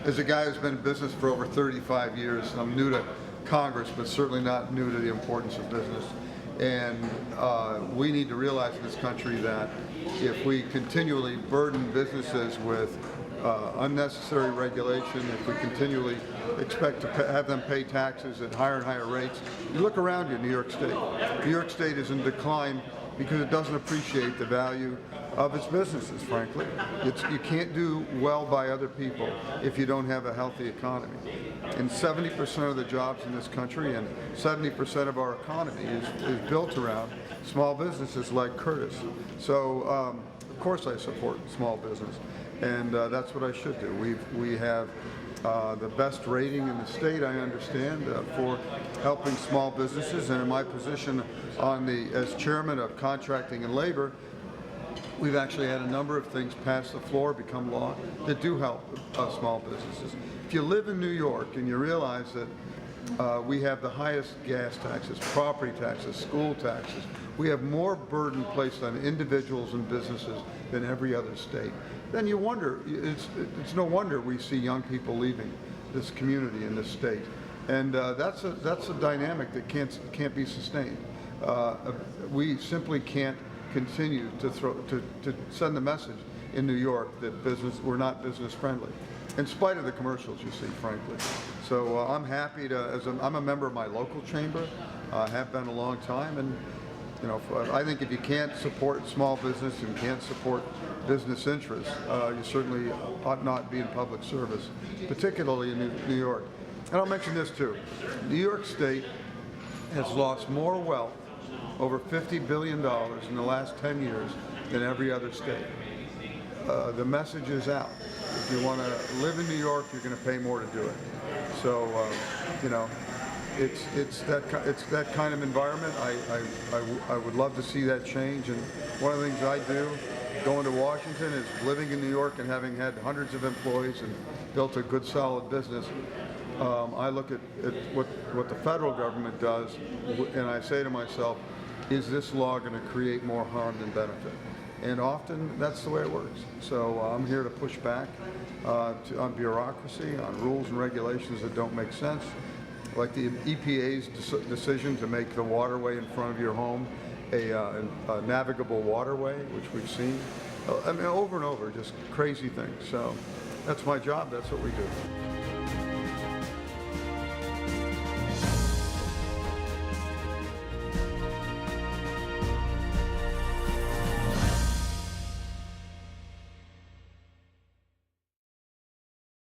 As a guy who's been in business for over 35 years, I'm new to Congress, but certainly not new to the importance of business. And we need to realize in this country that if we continually burden businesses with unnecessary regulation, if we continually expect to have them pay taxes at higher and higher rates, you look around you in New York State. New York State is in decline because it doesn't appreciate the value of its businesses, frankly. You can't do well by other people if you don't have a healthy economy. And 70% of the jobs in this country and 70% of our economy is built around small businesses like Curtis. So, of course I support small business, and that's what I should do. We have the best rating in the state, I understand, for helping small businesses, and in my position as chairman of contracting and labor, we've actually had a number of things pass the floor, become law, that do help small businesses. If you live in New York and you realize that we have the highest gas taxes, property taxes, school taxes, we have more burden placed on individuals and businesses than every other state, then you wonder, it's no wonder we see young people leaving this community in this state. And that's a dynamic that can't be sustained. We simply can't continue to send the message in New York that we're not business friendly, in spite of the commercials you see, frankly. So I'm happy I'm a member of my local chamber, have been a long time, and you know, I think if you can't support small business and can't support business interests, you certainly ought not be in public service, particularly in New York. And I'll mention this too. New York State has lost more wealth, over $50 billion in the last 10 years, than every other state. The message is out. If you want to live in New York, you're going to pay more to do it. So, you know, it's that kind of environment. I would love to see that change. And one of the things I do going to Washington is living in New York and having had hundreds of employees and built a good solid business. I look at what the federal government does, and I say to myself, is this law going to create more harm than benefit? And often that's the way it works. So I'm here to push back on bureaucracy, on rules and regulations that don't make sense, like the EPA's decision to make the waterway in front of your home a navigable waterway, which we've seen. I mean, over and over, just crazy things. So that's my job. That's what we do.